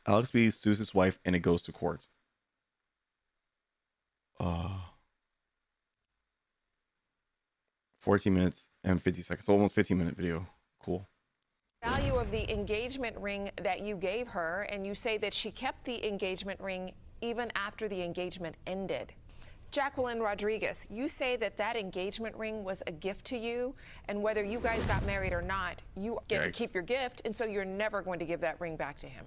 Alex B sues his wife and it goes to court. 14 minutes and 50 seconds. So almost 15-minute video. Cool. Value of the engagement ring that you gave her, and you say that she kept the engagement ring even after the engagement ended. Jacqueline Rodriguez, you say that that engagement ring was a gift to you, and whether you guys got married or not, you get to keep your gift, and so you're never going to give that ring back to him.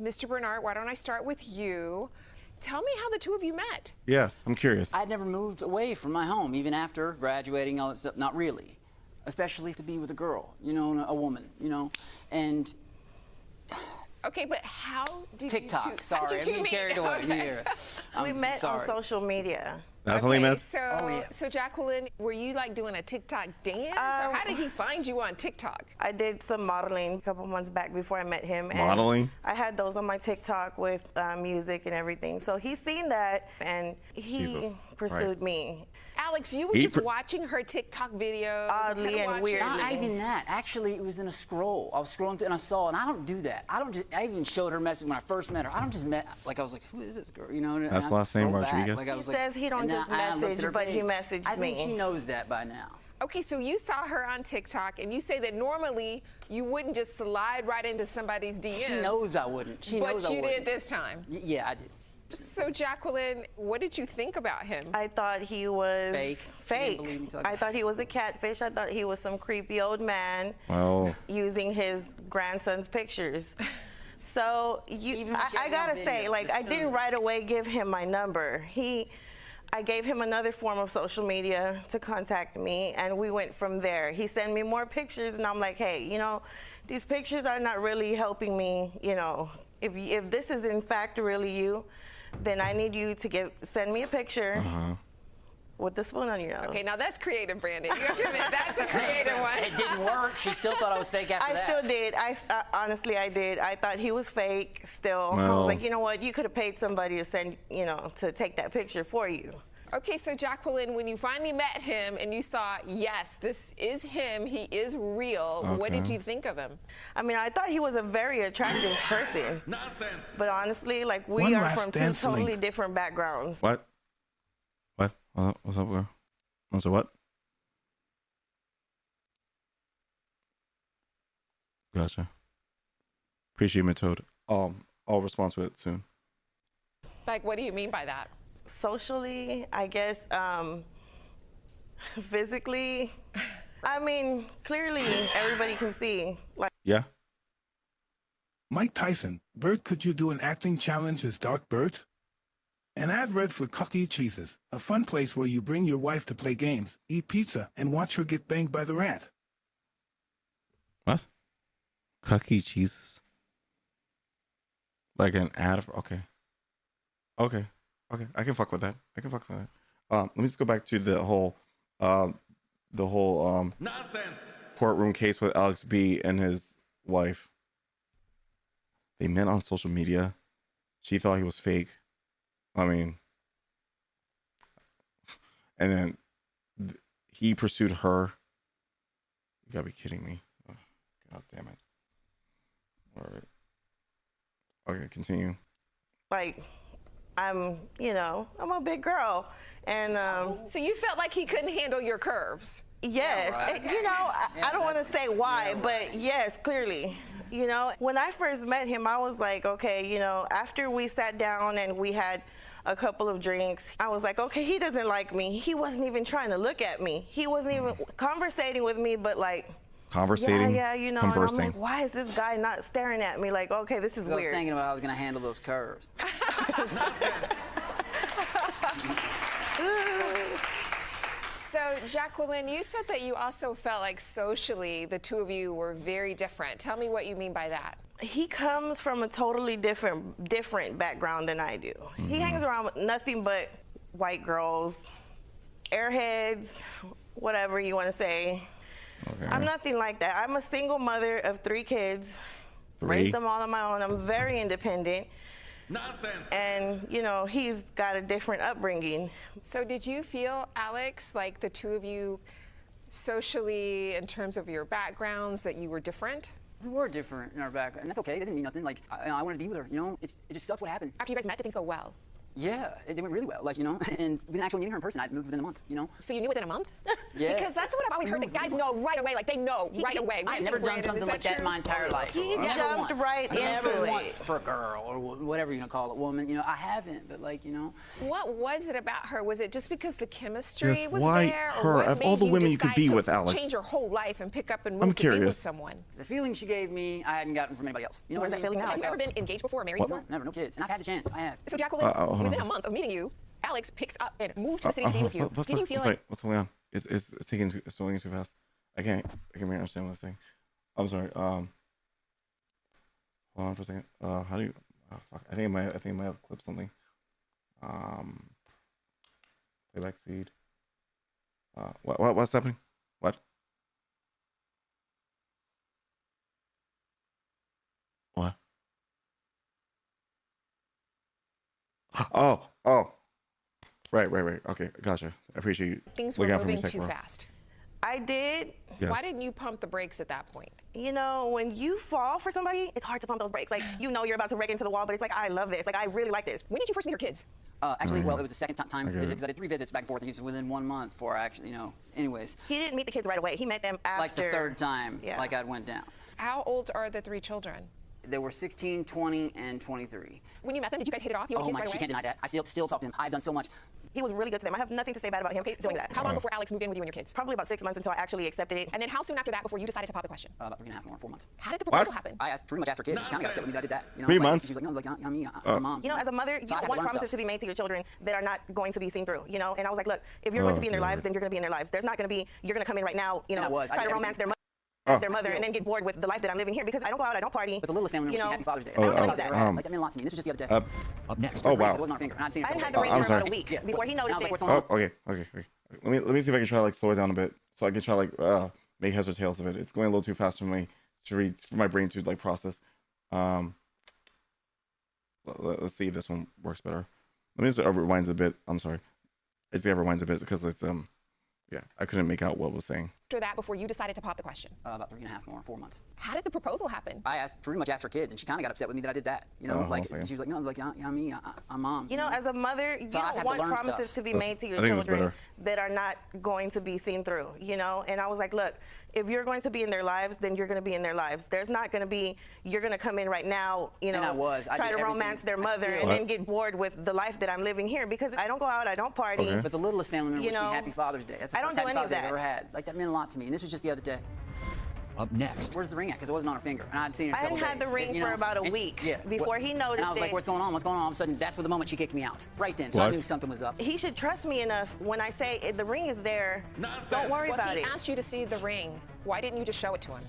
Mr. Bernard, why don't I start with you? Tell me how the two of you met. Yes, I'm curious. I'd never moved away from my home, even after graduating, all that stuff. Not really. Especially to be with a girl, you know, a woman, you know, and... Okay, but how did TikTok, you two, sorry, I'm getting carried away here. We met on social media. That's how they met? So Jacqueline, were you like doing a TikTok dance? Or how did he find you on TikTok? I did some modeling a couple months back before I met him. Modeling? I had those on my TikTok with music and everything. So he's seen that, and he pursued me. Alex, you were just watching her TikTok videos. Oddly and weirdly. Not even that. Actually, it was in a scroll. I was scrolling through and I saw, and I don't do that. I even showed her message when I first met her. I don't just like, I was like, who is this girl? You know? And that's last name Rodriguez. Like, he says he don't just message, but he messaged me. I think she knows that by now. Okay, so you saw her on TikTok, and you say that normally you wouldn't just slide right into somebody's DMs. She knows I wouldn't. She knows I wouldn't. But you did this time. Yeah, I did. So, Jacqueline, what did you think about him? I thought he was fake. I thought he was a catfish. I thought he was some creepy old man using his grandson's pictures. So I gotta say, like, I didn't right away give him my number. I gave him another form of social media to contact me, and we went from there. He sent me more pictures, and I'm like, hey, you know, these pictures are not really helping me, you know. If this is in fact really you, then I need you to send me a picture with the spoon on your nose. Okay, now that's creative, Brandon. You have to admit, that's a creative one. It didn't work. She still thought I was fake after that. I still did. Honestly, I did. I thought he was fake still. I was like, you know what? You could have paid somebody to send, you know, to take that picture for you. Okay, so Jacqueline, when you finally met him and you saw, yes, this is him, he is real, what did you think of him? I mean, I thought he was a very attractive person. Nonsense. But honestly, like, we are from two totally different backgrounds. What? What's up, girl? So what? Gotcha. Appreciate my toad. I'll respond to it soon. Like, what do you mean by that? Socially, I guess, physically, I mean, clearly everybody can see. Like, yeah. Mike Tyson, Bert, could you do an acting challenge as Dark Bert? An ad read for Cookie Cheeses, a fun place where you bring your wife to play games, eat pizza, and watch her get banged by the rat. What? Cookie Cheeses? Like an ad for, okay, I can fuck with that. Let me just go back to the whole nonsense courtroom case with Alex B and his wife. They met on social media. She thought he was fake. I mean, and then he pursued her. You gotta be kidding me. Oh, God damn it. All right. Okay, continue. Like, you know, I'm a big girl, and so you felt like he couldn't handle your curves? Yes. Yeah, right. You know, I don't want to say why, but yes, clearly. You know, when I first met him, I was like, okay, you know, after we sat down and we had a couple of drinks, I was like, okay, he doesn't like me. He wasn't even trying to look at me. He wasn't even conversating with me, but like, conversating, yeah, you know, conversing. And I'm like, why is this guy not staring at me? Like, okay, this is weird. I was thinking about how I was going to handle those curves. So, Jacqueline, you said that you also felt like socially the two of you were very different. Tell me what you mean by that. He comes from a totally different background than I do. He hangs around with nothing but white girls, airheads, whatever you want to say. Okay. I'm nothing like that. I'm a single mother of 3 kids. Raised them all on my own. I'm very independent. Nonsense. And, you know, he's got a different upbringing. So did you feel, Alex, like the two of you socially, in terms of your backgrounds, that you were different? We were different in our background, and that's okay. That didn't mean nothing. Like, I wanted to be with her, you know? It just sucked what happened. After you guys met, did things go well? Yeah, it went really well, like, you know, and within actually meeting her in person, I moved within a month, you know? So you knew within a month? Yeah. Because that's what I've always heard, that guys know right away, like they know right away. I've never done something like that in my entire life. He jumped right into it. Never once for a girl, or whatever you call it, woman, you know, I haven't, but like, you know. What was it about her? Was it just because the chemistry was why there? her? Or what Of made all the you women you could decide be to with, Alex. change your whole life and pick up and I'm move to be with curious. someone? The feeling she gave me, I hadn't gotten from anybody else. You know Where's what that I mean? feeling now? Have you ever been engaged before or married What? before? Never, no kids. And I've had the chance. I have. So Jacqueline, hold on. within a month of meeting you, Alex picks up and moves to the city to be with you. Did you feel like... What's going on? It's taking it's going too fast. I can't really understand what I'm saying. I'm sorry. Hold on for a second. How do you? Oh, fuck. I think I might have clipped something. Playback speed. What's happening? What? What? Oh. Right. Okay, gotcha. I appreciate you. Things were moving too fast. I did. Yes. Why didn't you pump the brakes at that point? You know, when you fall for somebody, it's hard to pump those brakes. Like, you know you're about to wreck into the wall, but it's like, I love this. Like, I really like this. When did you first meet her kids? Actually, well, it was the second time visit, because I did 3 visits back and forth, and he was within 1 month before I actually, you know, anyways. He didn't meet the kids right away. He met them after. Like the 3rd time, Yeah. like I went down. How old are the 3 children? They were 16, 20, and 23. When you met them, did you guys hit it off? You were Oh kids my, right she away? can't deny that. I still talk to him. I've done so much. He was really good to them. I have nothing to say bad about him doing that. How long before Alex moved in with you and your kids? Probably about 6 months until I actually accepted it. And then how soon after that before you decided to pop the question? About 3.5 more, 4 months. How did the proposal happen? I asked pretty much after kids. She kind of got upset with me that I did that. You know, 3 like, months? She was like, no, like, I mean, I'm mom. You know, as a mother, you So I had don't to want learn promises stuff. to be made to your children that are not going to be seen through, you know? And I was like, look, if you're going to be in their lives, then you're going to be in their lives. There's not going to be, you're going to come in right now, you And I know, was. I try did to romance everything. their mother and then get bored with the life that I'm living here, because I don't go out, I don't party. But the littlest family you member, know, Happy Father's Day. I don't Happy know Father's Day that. ever had. Like, that meant a lot to me. This was just the other day. Up next. Oh, wow. It wasn't on her finger. And I'd seen her I for hadn't a had the couple ring days. for I'm about a sorry. week Yeah. before he And I was noticed like, it. what's going on? Okay. Let me see if I can try like slow it down a bit, so I can try like make heads or tails of it. It's going a little too fast for me to read, for my brain to like process. Let's see if this one works better. Let me just rewind a bit. I'm sorry. I just gotta rewind a bit because it's yeah, I couldn't make out what it was saying. After that, before you decided to pop the question? About 3.5 more, 4 months. How did the proposal happen? I asked pretty much after kids, and she kind of got upset with me that I did that. You know, like she was like, no, like I'm mom. You know, as a mother, you So I just don't have to want learn promises stuff. to be made to your I think it's children better. that are not going to be seen through, you know? And I was like, look, if you're going to be in their lives, then you're going to be in their lives. There's not going to be, you're going to come in right now, you know, And I was. I try did to everything. romance their I mother still- and then get bored with the life that I'm living here, because I don't go out, I don't party. Okay. But the littlest family member You wished me know, Happy Father's Day. That's the I don't first do Happy any of Father's Day I've that. ever had. Like, that meant a lot to me. And this was just the other day. Up next. Where's the ring at? Because it wasn't on her finger. And I'd seen it a I couple hadn't had days. the ring You for know, about a and- week yeah. before he noticed And I was like, it. what's going on? What's going on? All of a sudden, that's the moment she kicked me out. Right then. So I What? knew something was up. He should trust me enough when I say the ring is there. Don't worry Well, about he it. asked you to see the ring. Why didn't you just show it to him?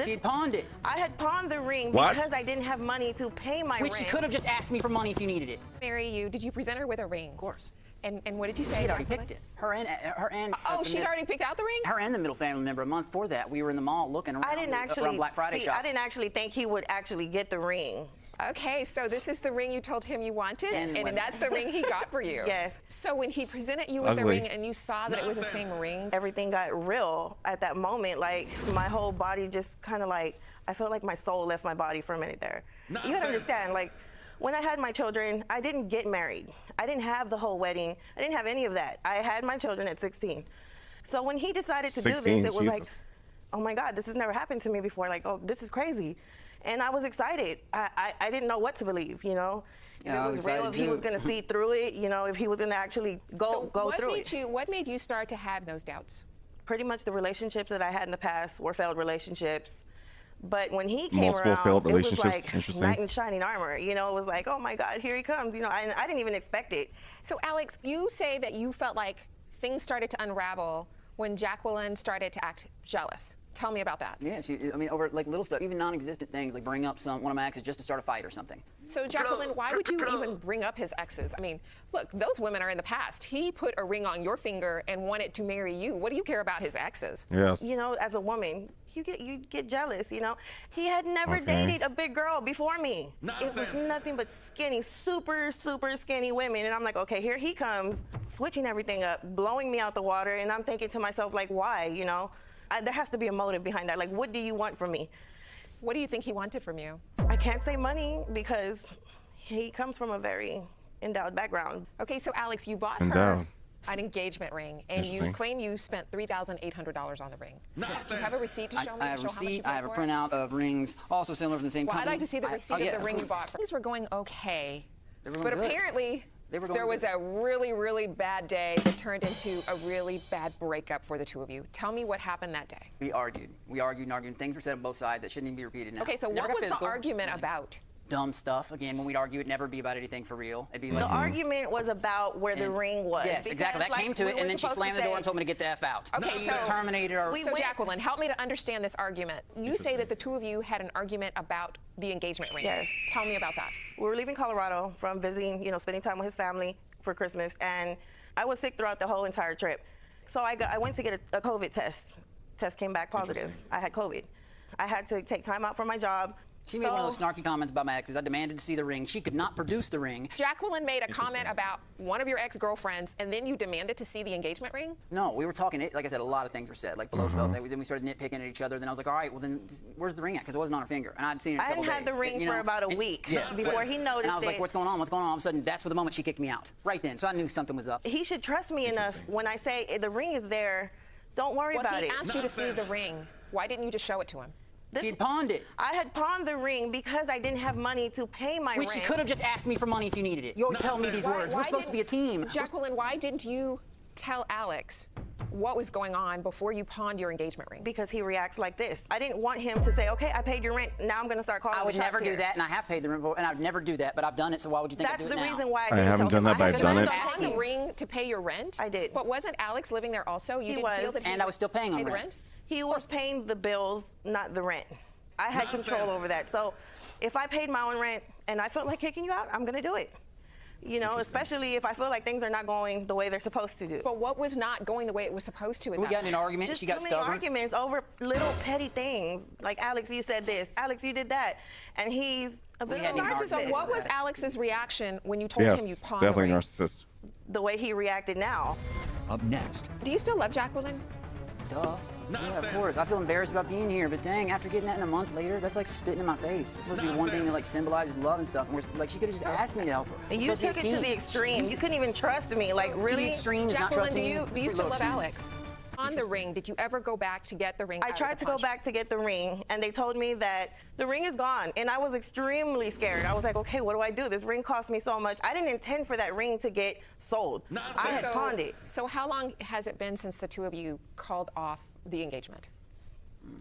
She had pawned it. I had pawned the ring What? because I didn't have money to pay my Which rent. she could have just asked me for money if you needed it. Marry you. Did you present her with a ring? Of course. And what did you say? She had already Jacqueline? picked it. Her and Oh, the she'd mid- already picked out the ring? Her and the middle family member. A month before that, we were in the mall looking around. I didn't around actually Black Friday see, shop. I didn't actually think he would actually get the ring. Okay, so this is the ring you told him you wanted, And and when- that's the ring he got for you. Yes. So when he presented you with the Ugly. ring and you saw that it was the same ring, Everything got real at that moment. Like, my whole body just kind of like, I felt like my soul left my body for a minute there. You gotta understand, like, when I had my children, I didn't get married. I didn't have the whole wedding. I didn't have any of that. I had my children at 16. So when he decided to do 16, this, it was like, Jesus. oh my God, this has never happened to me before. Like, oh, this is crazy. And I was excited. I didn't know what to believe, you know? Yeah, I If was it was real, excited if he was too. gonna see through it, you know, if he was gonna actually go through it. What made you start to have those doubts? Pretty much the relationships that I had in the past were failed relationships. But when he came Multiple around, failed it was relationships. like Interesting. knight in shining armor. You know, it was like, oh my God, here he comes. You know, I didn't even expect it. So Alex, you say that you felt like things started to unravel when Jacqueline started to act jealous. Tell me about that. Yeah, I mean, over like little stuff, even non-existent things, like bring up one of my exes just to start a fight or something. So Jacqueline, why would you even bring up his exes? I mean, look, those women are in the past. He put a ring on your finger and wanted to marry you. What do you care about his exes? Yes. You know, as a woman, you get jealous, you know. He had never Okay. dated a big girl before me. It was nothing but skinny, super, super skinny women. And I'm like, okay, here he comes, switching everything up, blowing me out the water. And I'm thinking to myself, like, why, you know? There has to be a motive behind that. Like, what do you want from me? What do you think he wanted from you? I can't say money because he comes from a very endowed background. Okay, so Alex, you bought her an engagement ring, and you claim you spent $3,800 on the ring. Do you have a receipt to show me? I have a receipt. I have a printout of rings, also similar from the same company. I'd like to see the receipt of the ring you bought. Things were going okay, but apparently there was a really, really bad day that turned into a really bad breakup for the two of you. Tell me what happened that day. We argued. We argued and argued. Things were said on both sides that shouldn't even be repeated now. Okay, so what was the argument about? Dumb stuff. Again, when we'd argue, it'd never be about anything for real. It'd be like the argument was about where the ring was. Yes, exactly. That came to it, and then she slammed the door and told me to get the F out. Okay, she terminated our. So Jacqueline, help me to understand this argument. You say that the two of you had an argument about the engagement ring. Yes. Tell me about that. We were leaving Colorado from visiting, spending time with his family for Christmas, and I was sick throughout the whole entire trip. So I went to get a COVID test. Test came back positive. I had COVID. I had to take time out from my job. She made one of those snarky comments about my exes. I demanded to see the ring. She could not produce the ring. Jacqueline made a comment about one of your ex-girlfriends, and then you demanded to see the engagement ring? No, we were talking, like I said, a lot of things were said, like below the belt. Then we started nitpicking at each other. Then I was like, all right, well then, where's the ring at? Because it wasn't on her finger. And I'd seen it a couple days. I hadn't had the ring for about a week before he noticed it. And I was like, what's going on? What's going on? All of a sudden, that's for the moment she kicked me out. Right then. So I knew something was up. He should trust me enough when I say the ring is there. Don't worry about it. He asked you to see the ring. Why didn't you just show it to him? She had pawned it. I had pawned the ring because I didn't have money to pay my rent. She could have just asked me for money if you needed it. You always tell me these words. We're supposed to be a team. Jacqueline, why didn't you tell Alex what was going on before you pawned your engagement ring? Because he reacts like this. I didn't want him to say, okay, I paid your rent. Now I'm going to start calling I would never do that, and I have paid the rent before, and I would never do that, but I've done it, so why would you think I'd do it now? That's the reason why I haven't done that, but I've done it. You asked the ring to pay your rent? I did. But wasn't Alex living there also? You didn't feel that and I was still paying on the rent? He was paying the bills, not the rent. I had control over that. So if I paid my own rent and I felt like kicking you out, I'm going to do it. Especially if I feel like things are not going the way they're supposed to do. But what was not going the way it was supposed to? We got in an argument. Just she got stubborn. Too many arguments over little petty things. Like, Alex, you said this. Alex, you did that. And he's a bit of a narcissist. So what was Alex's reaction when you told him you pawned definitely the ring? Narcissist. The way he reacted now. Up next. Do you still love Jacqueline? Duh. Yeah, of course. I feel embarrassed about being here, but dang, after getting that in a month later, that's like spitting in my face. It's supposed to be one thing that like symbolizes love and stuff. And she could have just asked me to help her. And you took it to the extreme. You couldn't even trust me. Like, really? To the extreme is not trusting you. Do you still love Alex? On the ring, did you ever go back to get the ring? I tried to go back to get the ring, and they told me that the ring is gone, and I was extremely scared. I was like, okay, what do I do? This ring cost me so much. I didn't intend for that ring to get sold. I had pawned it. So how long has it been since the two of you called off the engagement?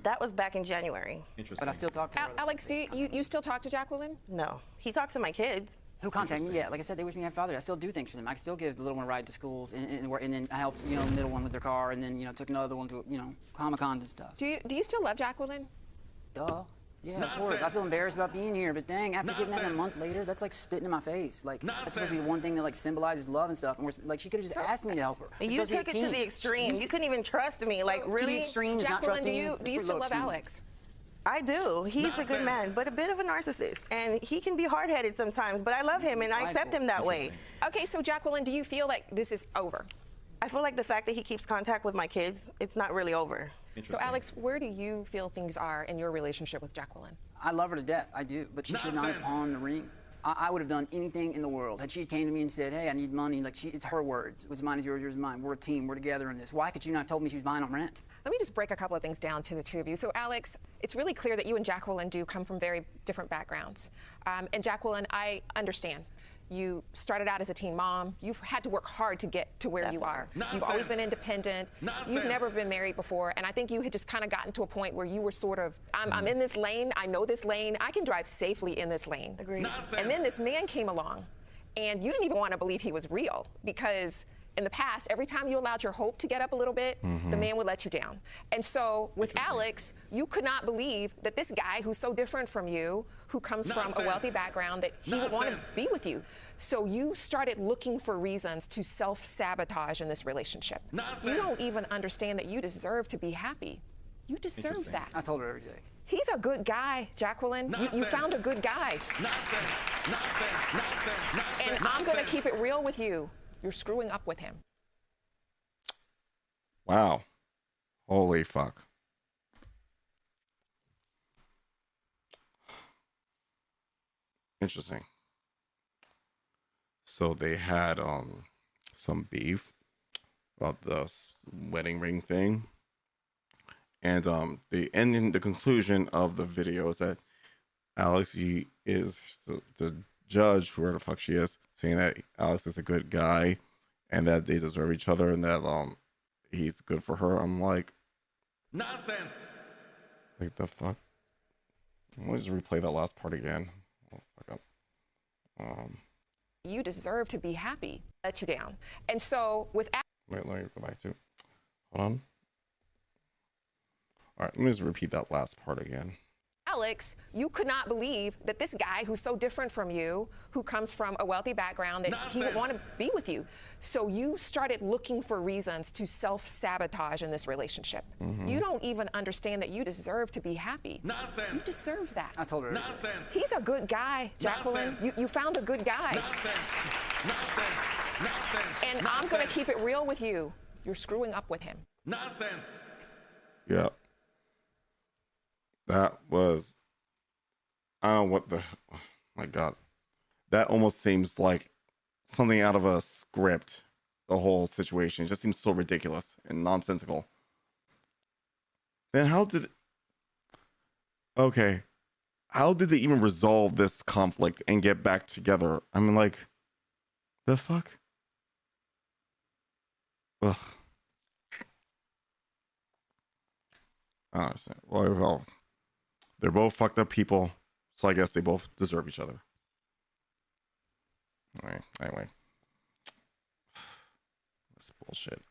That was back in January. But I still talk to her. Alex, do you still talk to Jacqueline? No. He talks to my kids. Who contact me? Yeah, like I said, they wish me happy Father's Day. I still do things for them. I still give the little one a ride to schools, and then I helped, the middle one with their car, and then, took another one to, Comic-Cons and stuff. Do you still love Jacqueline? Duh. Yeah, of course. I feel embarrassed about being here, but dang, after getting that in a month later, that's like spitting in my face. Like, that's supposed to be one thing that like symbolizes love and stuff. And she could have just asked me to help her. And you took it to the extreme. You couldn't even trust me. Like, really? To the extreme is not trusting you. Do you still love Alex? I do. He's a good man, but a bit of a narcissist. And he can be hard-headed sometimes, but I love him and I accept him that way. Okay, so Jacqueline, do you feel like this is over? I feel like the fact that he keeps contact with my kids, it's not really over. So Alex, where do you feel things are in your relationship with Jacqueline? I love her to death, I do, but she should not have pawned the ring. I would have done anything in the world. Had she came to me and said, hey, I need money, it's her words. It was mine is yours, yours is mine. We're a team, we're together in this. Why could she not have told me she was buying on rent? Let me just break a couple of things down to the two of you. So Alex, it's really clear that you and Jacqueline do come from very different backgrounds. And Jacqueline, I understand. You started out as a teen mom. You've had to work hard to get to where you are. You've always been independent. You've never been married before. And I think you had just kind of gotten to a point where you were sort of, I'm in this lane. I know this lane. I can drive safely in this lane. Agreed. And then this man came along, and you didn't even want to believe he was real because in the past, every time you allowed your hope to get up a little bit, the man would let you down. And so with Alex, you could not believe that this guy who's so different from you, who comes from a wealthy background, that he would want to be with you. So you started looking for reasons to self-sabotage in this relationship. You don't even understand that you deserve to be happy. You deserve that. I told her every day. He's a good guy, Jacqueline. You found a good guy. And I'm going to keep it real with you. You're screwing up with him. Wow. Holy fuck. Interesting. So they had some beef about the wedding ring thing, and the ending, the conclusion of the video is that Alex, he is the judge, whoever the fuck she is, saying that Alex is a good guy and that they deserve each other and that he's good for her. I'm like, nonsense. Like the fuck? Let me just replay that last part again. Oh, fuck up. You deserve to be happy. Let you down. And so with wait, let me go back to. Hold on. All right, let me just repeat that last part again. Alex, you could not believe that this guy who's so different from you, who comes from a wealthy background, that he would want to be with you. So you started looking for reasons to self-sabotage in this relationship. You don't even understand that you deserve to be happy. Nonsense. You deserve that. I told her. Nonsense. He's a good guy, Jacqueline. You found a good guy. Nonsense. Nonsense. Nonsense. And I'm going to keep it real with you. You're screwing up with him. Nonsense. Yeah. That was, I don't know what the, oh my God. That almost seems like something out of a script, the whole situation. It just seems so ridiculous and nonsensical. Then how did they even resolve this conflict and get back together? I mean, like, the fuck? Ugh. I don't understand. Well, they're both fucked up people, so I guess they both deserve each other. All right, anyway. That's bullshit.